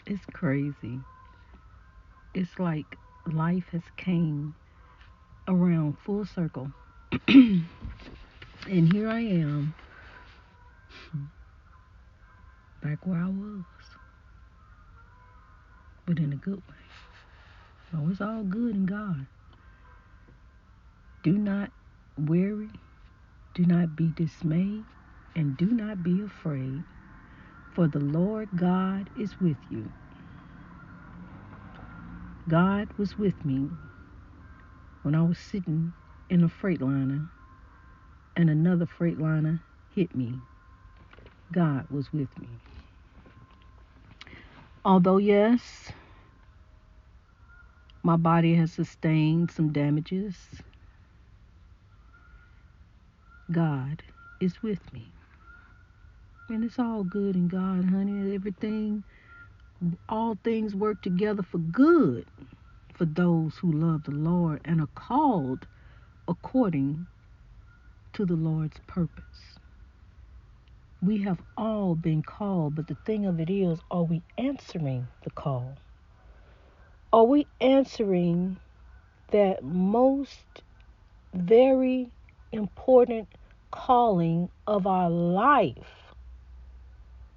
It's crazy. It's like life has came around full circle. And here I am, back where I was, but in a good way. Oh, it's all good in God. Do not worry, do not be dismayed, and do not be afraid, for the Lord God is with you. God was with me when I was sitting in a freightliner and another freightliner hit me. God was with me. Although, yes, my body has sustained some damages, God is with me. And it's all good in God, honey. Everything, all things work together for good for those who love the Lord and are called according to the Lord's purpose. We have all been called, but the thing of it is, are we answering the call? Are we answering that most very important calling of our life?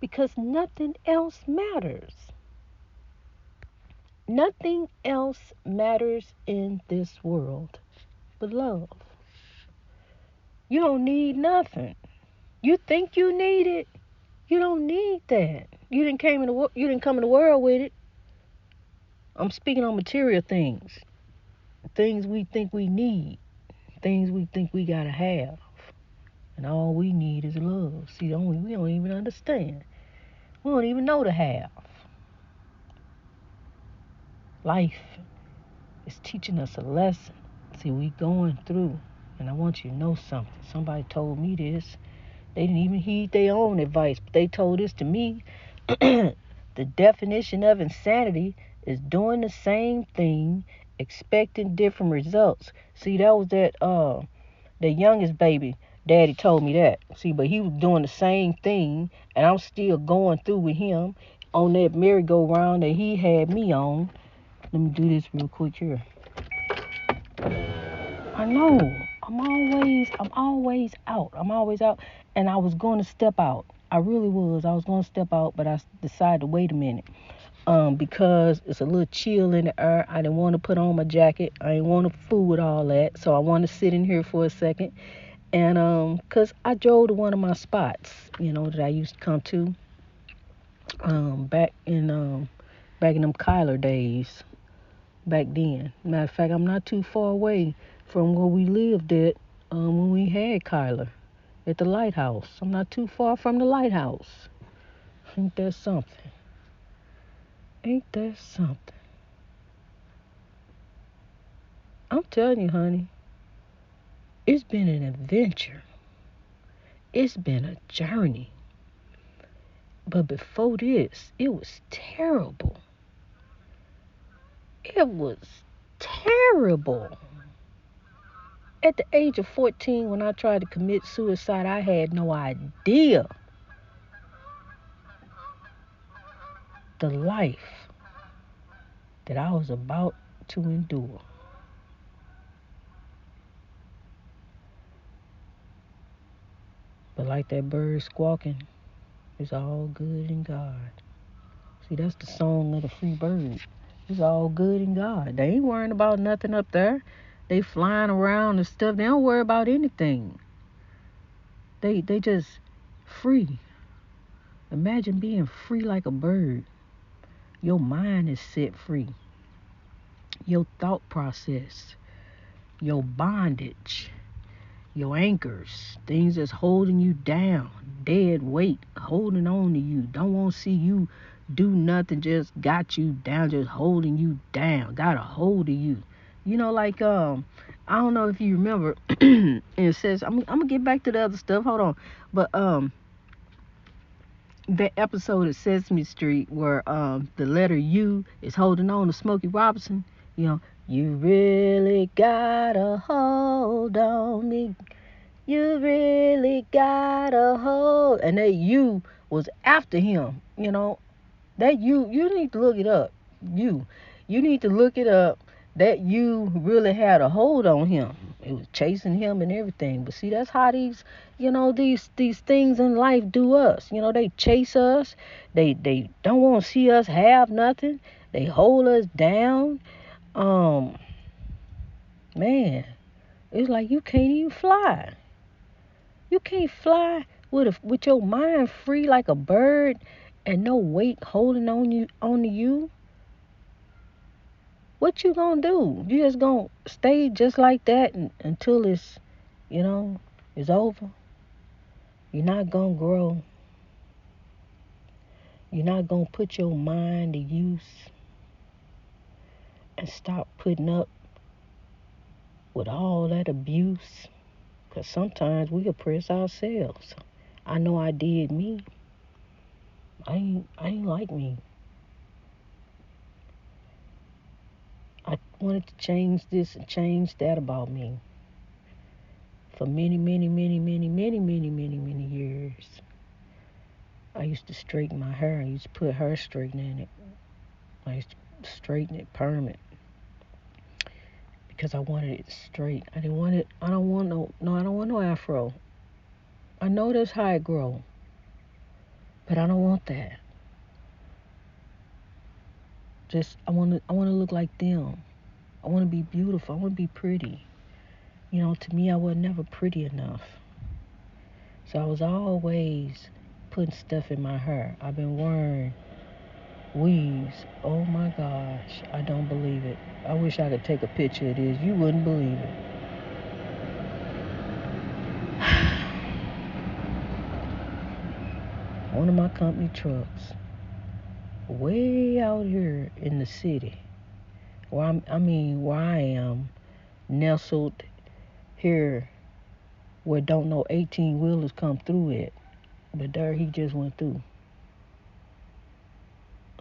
Because nothing else matters. Nothing else matters in this world but love. You don't need nothing. You think you need it? You don't need that. You didn't come in the world with it. I'm speaking on material things. Things we think we need. Things we think we gotta have. And all we need is love. See, we don't even understand. We don't even know to have. Life is teaching us a lesson. See, we going through, and I want you to know something. Somebody told me this. They didn't even heed their own advice, but they told this to me. The definition of insanity is doing the same thing, expecting different results. See, that was the youngest baby. Daddy told me that. See, but he was doing the same thing, and I'm still going through with him on that merry-go-round that he had me on. Let me do this real quick here. I know. I'm always out. I'm always out. And I was going to step out. I really was. I was going to step out, but I decided to wait a minute. Because it's a little chill in the air. I didn't want to put on my jacket. I didn't want to fool with all that. So I want to sit in here for a second. And cause I drove to one of my spots, that I used to come to. Back in them Kyler days. Back then. Matter of fact, I'm not too far away from where we lived at when we had Kyler at the lighthouse. I'm not too far from the lighthouse. Ain't that something? Ain't that something? I'm telling you, honey, it's been an adventure. It's been a journey. But before this, it was terrible. It was terrible. At the age of 14, when I tried to commit suicide, I had no idea the life that I was about to endure. But like that bird squawking, it's all good in God. See, that's the song of the free bird. It's all good in God. They ain't worrying about nothing up there. They flying around and stuff. They don't worry about anything. They just free. Imagine being free like a bird. Your mind is set free. Your thought process, your bondage, your anchors, things that's holding you down, dead weight, holding on to you, don't want to see you do nothing, just got you down, just holding you down, got a hold of you. Like I don't know if you remember, and it says I'm gonna get back to the other stuff. Hold on, but that episode of Sesame Street where the letter U is holding on to Smokey Robinson, you really got a hold on me. You really got a hold. And that U was after him, That you need to look it up. You need to look it up. That you really had a hold on him. It was chasing him and everything. But see, that's how these things in life do us. They chase us. They don't want to see us have nothing. They hold us down. Um, man, it's like you can't even fly. You can't fly with your mind free like a bird and no weight holding on you. What you gonna do? You just gonna stay just like that until you know, it's over. You're not gonna grow. You're not gonna put your mind to use and stop putting up with all that abuse. Cause sometimes we oppress ourselves. I know I did me. I ain't like me. I wanted to change this and change that about me for many, many, many, many, many, many, many, many years. I used to straighten my hair. I used to put hair straightener in it. I used to straighten it permanent because I wanted it straight. I didn't want it. I don't want I don't want no afro. I know that's how it grow, but I don't want that. I want to look like them. I want to be beautiful. I want to be pretty. To me, I was never pretty enough. So I was always putting stuff in my hair. I've been wearing weaves. Oh my gosh, I don't believe it. I wish I could take a picture of this. You wouldn't believe it. One of my company trucks, way out here in the city, where where I am, nestled here, where don't no 18 wheelers come through it, but there he just went through.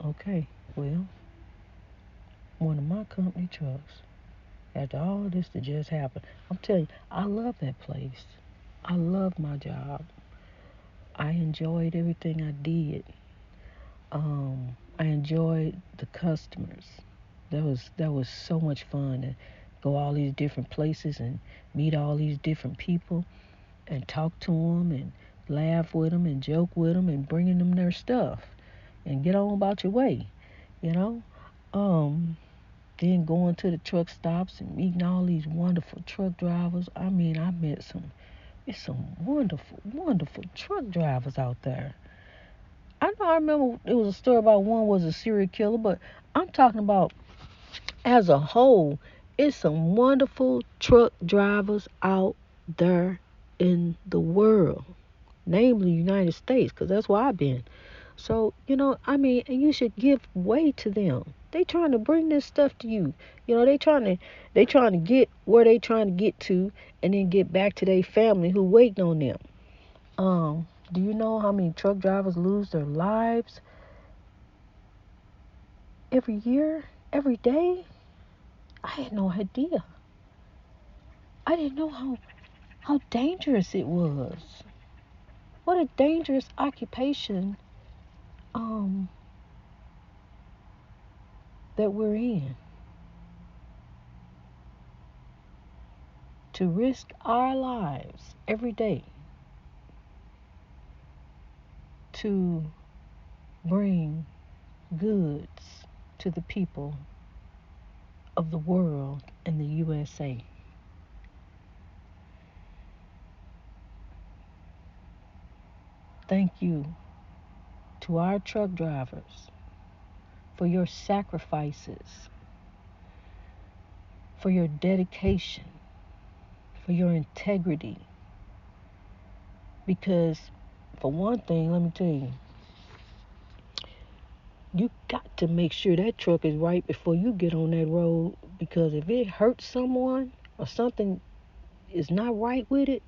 Okay, well, one of my company trucks. After all this that just happened, I'm telling you, I love that place. I love my job. I enjoyed everything I did. I enjoyed the customers. That was so much fun to go all these different places and meet all these different people and talk to them and laugh with them and joke with them and bringing them their stuff and get on about your way, you know. Then going to the truck stops and meeting all these wonderful truck drivers. I met some wonderful, wonderful truck drivers out there. I remember it was a story about one was a serial killer, but I'm talking about as a whole, it's some wonderful truck drivers out there in the world, namely United States, because that's where I've been. So, and you should give way to them. They trying to bring this stuff to you. They trying to get where they trying to get to and then get back to their family who waiting on them. Do you know how many truck drivers lose their lives every year, every day? I had no idea. I didn't know how dangerous it was. What a dangerous occupation um that we're in. To risk our lives every day to bring goods to the people of the world and the USA. Thank you to our truck drivers for your sacrifices, for your dedication, for your integrity. Because, for one thing, let me tell you, you got to make sure that truck is right before you get on that road. Because if it hurts someone or something is not right with it,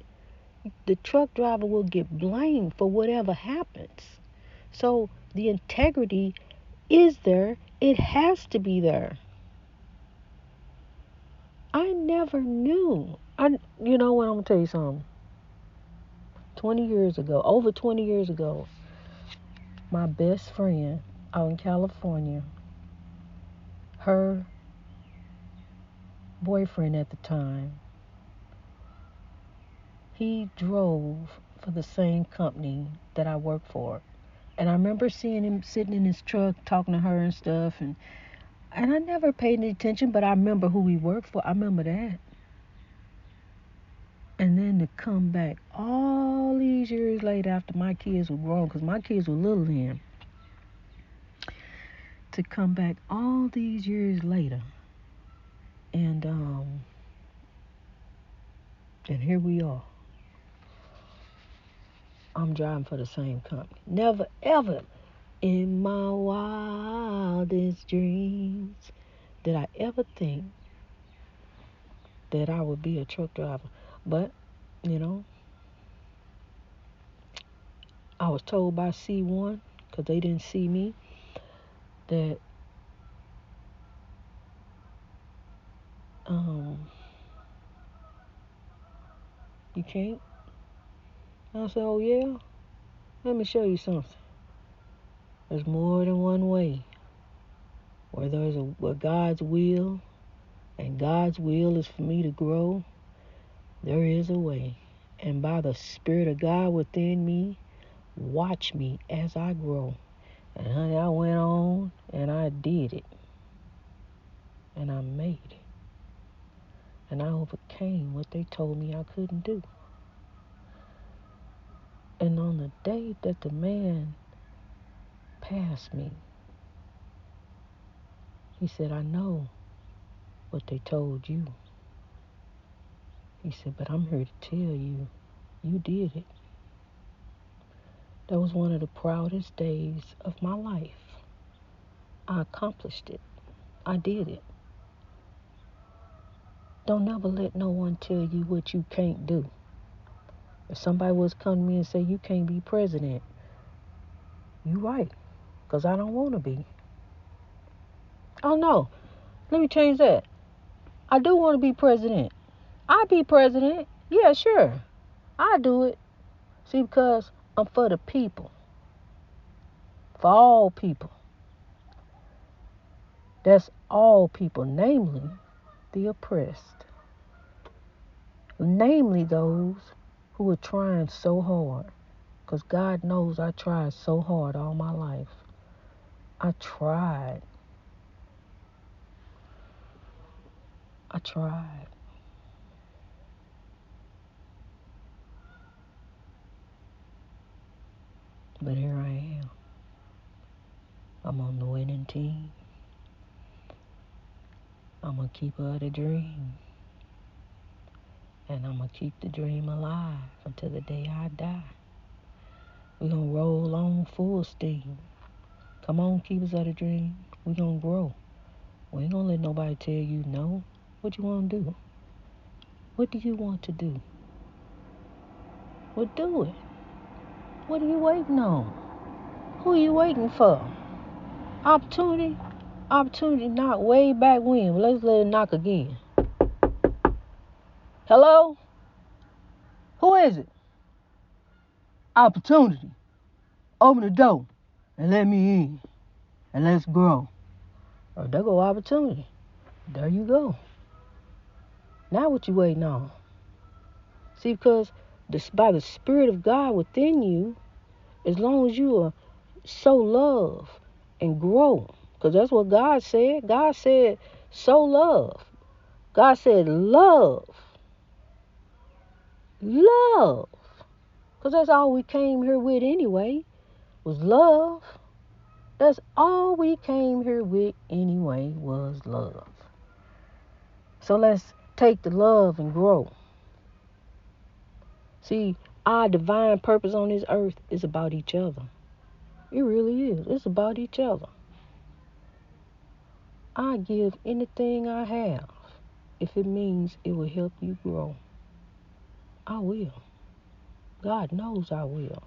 the truck driver will get blamed for whatever happens. So the integrity is there. It has to be there. I never knew. You know what? I'm gonna tell you something. 20 years ago, over 20 years ago, my best friend, out in California. Her boyfriend at the time, he drove for the same company that I work for. And I remember seeing him sitting in his truck talking to her and stuff. And I never paid any attention, but I remember who he worked for. I remember that. And then to come back all these years later after my kids were grown, because my kids were little then, to come back all these years later, and here we are. I'm driving for the same company. Never ever in my wildest dreams did I ever think that I would be a truck driver. But, you know, I was told by C1, because they didn't see me, that you can't. I said, oh yeah? Let me show you something. There's more than one way. Where God's will, and God's will is for me to grow, there is a way. And by the Spirit of God within me, watch me as I grow. And honey, I went on and I did it. And I made it. And I overcame what they told me I couldn't do. And on the day that the man passed me, he said, I know what they told you. He said, but I'm here to tell you, you did it. That was one of the proudest days of my life. I accomplished it. I did it. Don't never let no one tell you what you can't do. If somebody was to come to me and say, you can't be president, you right, because I don't want to be. Oh no, let me change that. I do want to be president. I'll be president. Yeah, sure. I do it. See, because I'm for the people. For all people. That's all people, namely the oppressed. Namely those who are trying so hard. Because God knows I tried so hard all my life. I tried. But here I am. I'm on the winning team. I'm a keeper of the dream. And I'm going to keep the dream alive until the day I die. We're going to roll on full steam. Come on, keepers of the dream. We're going to grow. We ain't going to let nobody tell you no. What you want to do? What do you want to do? Well, do it. What are you waiting on? Who are you waiting for? Opportunity? Opportunity knocked way back when. But let's let it knock again. Hello? Who is it? Opportunity. Open the door and let me in. And let's grow. Oh, there go opportunity. There you go. Now what you waiting on? See, because by the Spirit of God within you, as long as you are sow love and grow, because that's what God said. God said, sow love. God said, love. Love. Because that's all we came here with anyway, was love. That's all we came here with anyway, was love. So let's take the love and grow. See, our divine purpose on this earth is about each other. It really is. It's about each other. I give anything I have if it means it will help you grow. I will. God knows I will.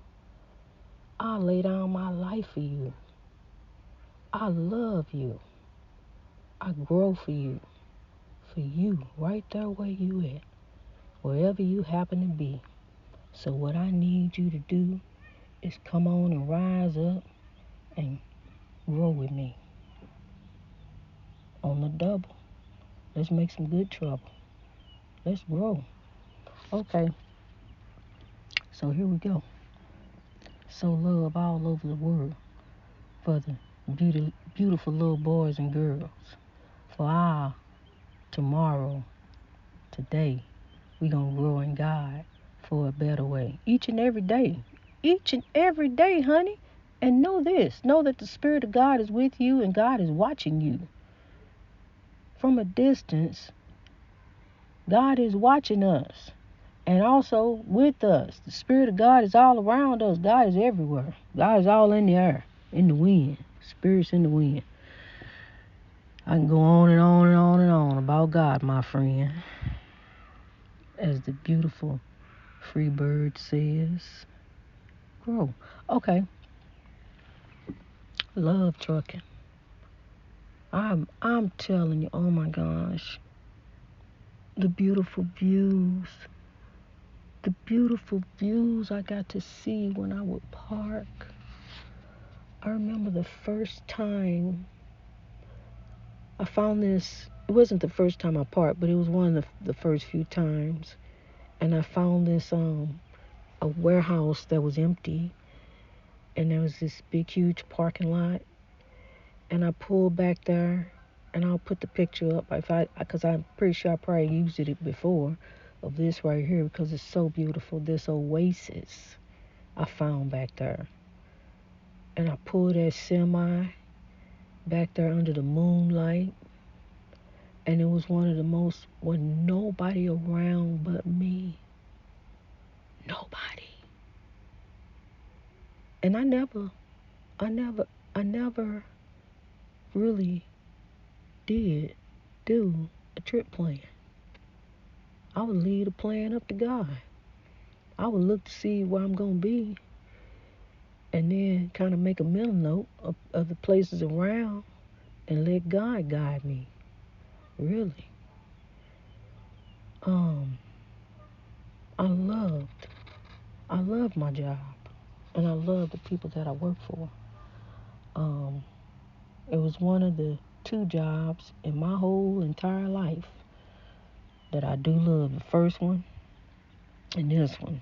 I'll lay down my life for you. I love you. I grow for you. For you, right there where you at. Wherever you happen to be. So what I need you to do is come on and rise up and grow with me on the double. Let's make some good trouble. Let's grow. Okay, so here we go. Sow love all over the world for the beautiful little boys and girls. For our tomorrow, today, we going to grow in God for a better way. Each and every day. Each and every day, honey. And know this. Know that the Spirit of God is with you and God is watching you. From a distance, God is watching us. And also with us. The Spirit of God is all around us. God is everywhere. God is all in the air, in the wind. Spirit's in the wind. I can go on and on and on and on about God, my friend. As the beautiful free bird says, grow. Okay. Love trucking. I'm telling you, oh my gosh. The beautiful views. The beautiful views I got to see when I would park. I remember the first time I found this. It wasn't the first time I parked, but it was one of the first few times. And I found this a warehouse that was empty, and there was this big huge parking lot. And I pulled back there, and I'll put the picture up because I'm pretty sure I probably used it before, of this right here, because it's so beautiful. This oasis I found back there. And I pulled that semi back there under the moonlight, and it was one of the most, with nobody around but me. Nobody. And I never really did do a trip plan. I would leave the plan up to God. I would look to see where I'm going to be, and then kind of make a mental note of the places around and let God guide me. Really. I loved my job, and I love the people that I work for. It was one of the 2 jobs in my whole entire life that I do love. The first one and this one.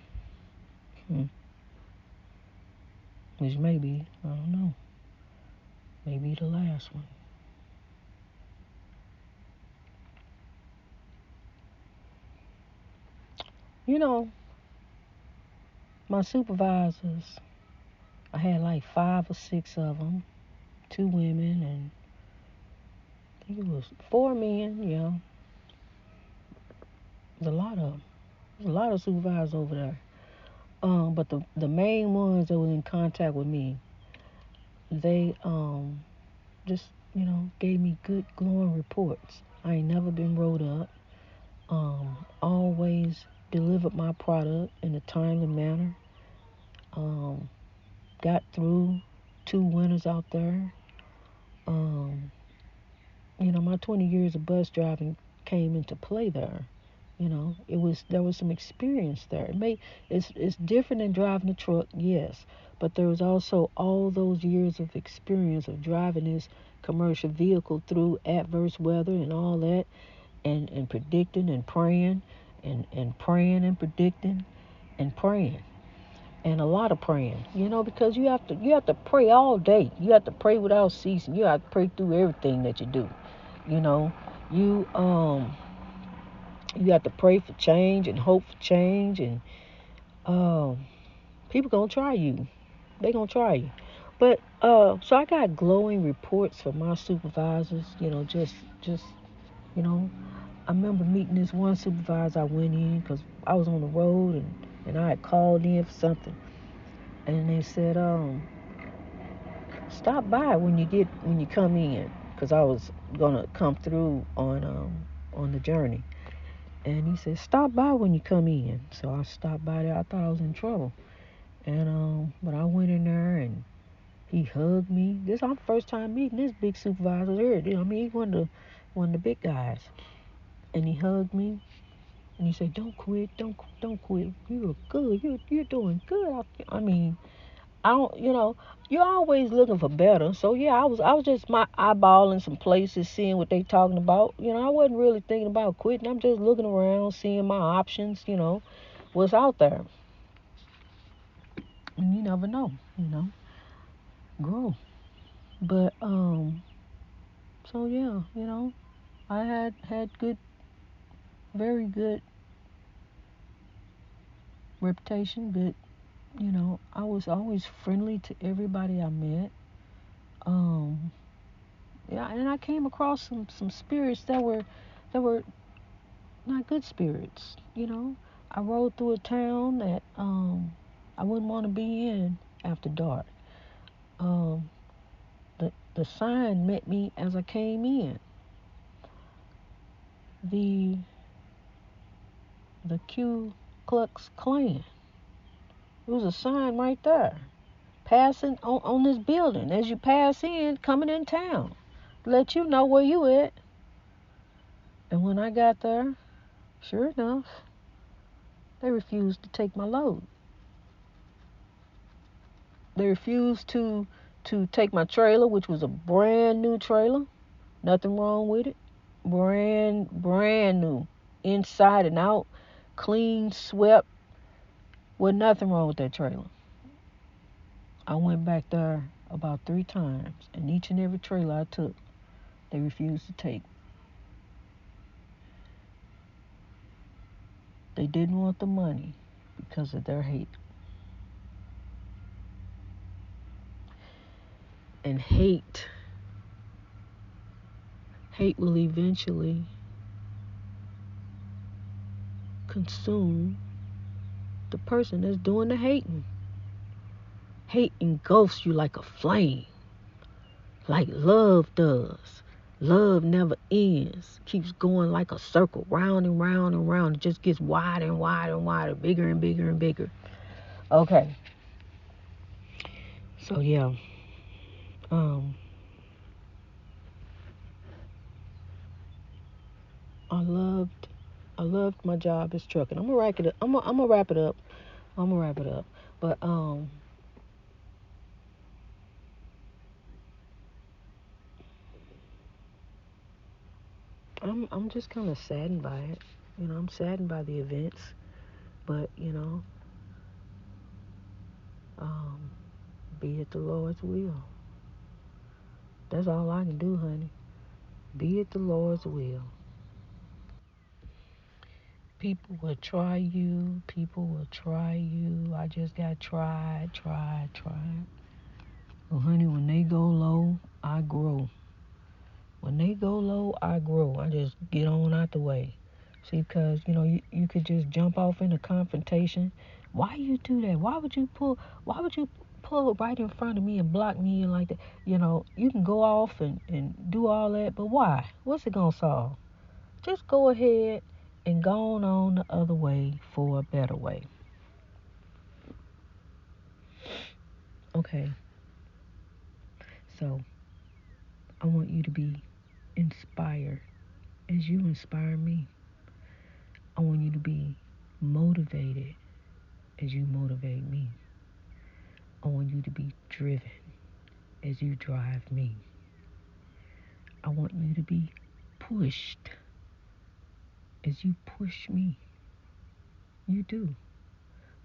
Which maybe, I don't know, maybe the last one. You know, my supervisors, I had like 5 or 6 of them, 2 women, and I think it was 4 men, yeah. There's a lot of them. There's a lot of supervisors over there. But the main ones that were in contact with me, they just, gave me good glowing reports. I ain't never been wrote up. Always delivered my product in a timely manner. Got through 2 winners out there. My 20 years of bus driving came into play there. There was some experience there. It's different than driving a truck, yes, but there was also all those years of experience of driving this commercial vehicle through adverse weather and all that, and predicting and praying, and praying and predicting and praying. And a lot of praying, because you have to pray all day. You have to pray without ceasing. You have to pray through everything that you do. You have to pray for change and hope for change, and people gonna try you. They gonna try you. But so I got glowing reports from my supervisors. Just I remember meeting this one supervisor. I went in because I was on the road, and I had called in for something. And they said, stop by when you come in, because I was gonna come through on the journey. And he said, stop by when you come in. So I stopped by there. I thought I was in trouble. And but I went in there, and he hugged me. This our first time meeting this big supervisor here. He's one of the big guys. And he hugged me. And he said, don't quit, don't quit. You're good. You're doing good. I don't, you're always looking for better. So yeah, I was just my eyeballing some places, seeing what they talking about. I wasn't really thinking about quitting. I'm just looking around, seeing my options. What's out there. And you never know. Grow. But so yeah, I had good, very good reputation. Good, I was always friendly to everybody I met. Um, yeah, and I came across some spirits that were not good spirits. I rode through a town that I wouldn't want to be in after dark. Um, the sign met me as I came in. The Ku Klux Klan. There was a sign right there, passing on this building as you pass in, coming in town, let you know where you at. And when I got there, sure enough, they refused to take my load. They refused to take my trailer, which was a brand new trailer. Nothing wrong with it. Brand new, inside and out, clean, swept. With nothing wrong with that trailer. I went back there about 3 times, and each and every trailer I took, they refused to take. They didn't want the money because of their hate. And hate will eventually consume the person that's doing the hating. Hate engulfs you like a flame, like love does. Love never ends. Keeps going like a circle, round and round and round. It just gets wider and wider and wider, bigger and bigger and bigger. Okay. So yeah. I loved my job as trucking. I'm gonna wrap it up. I'm gonna wrap it up. But I'm just kind of saddened by it. I'm saddened by the events, but be it the Lord's will. That's all I can do, honey. Be it the Lord's will. People will try you. I just got tried. Well, honey, when they go low, I grow. When they go low, I grow. I just get on out the way. See, because, you could just jump off in a confrontation. Why you do that? Why would you pull right in front of me and block me and like that? You can go off and do all that, but why? What's it going to solve? Just go ahead and go on the other way for a better way. Okay. So, I want you to be inspired as you inspire me. I want you to be motivated as you motivate me. I want you to be driven as you drive me. I want you to be pushed as you push me. You do.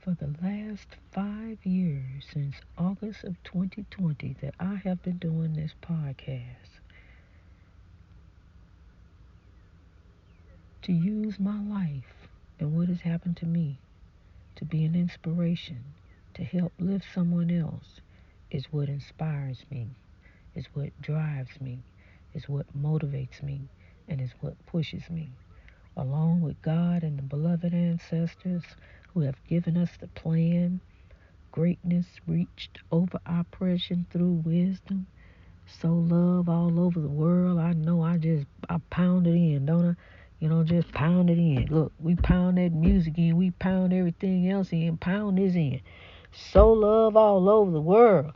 For the last 5 years, since August of 2020, that I have been doing this podcast, to use my life and what has happened to me to be an inspiration, to help lift someone else, is what inspires me, is what drives me, is what motivates me, and is what pushes me, along with God and the beloved ancestors who have given us the plan. Greatness reached over oppression through wisdom. Sow love all over the world. I know I pound it in, don't I? Just pound it in. Look, we pound that music in. We pound everything else in. Pound this in. Sow love all over the world.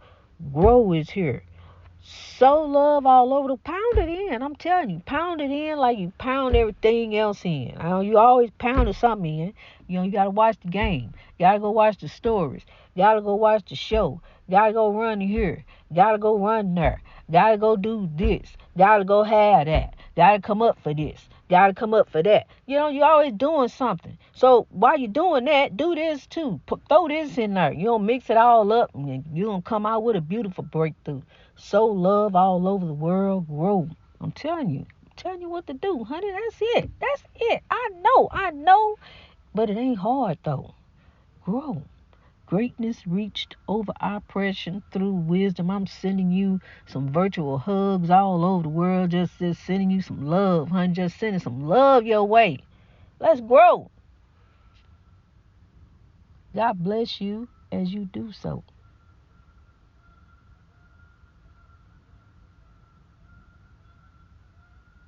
Grow is here. Sow love all over the, pound it in. I'm telling you, pound it in like you pound everything else in. You always pounding something in. You gotta watch the game. You gotta go watch the stories. Gotta go watch the show. Gotta go run here. Gotta go run there. Gotta go do this. Gotta go have that. Gotta come up for this. Gotta come up for that. You know, you're always doing something. So while you're doing that, do this too. Throw this in there. You don't mix it all up, and you're going to come out with a beautiful breakthrough. Sow love all over the world. Grow. I'm telling you. I'm telling you what to do, honey. That's it. That's it. I know. But it ain't hard, though. Grow. Greatness reached over oppression through wisdom. I'm sending you some virtual hugs all over the world. Just sending you some love, honey. Just sending some love your way. Let's grow. God bless you as you do so.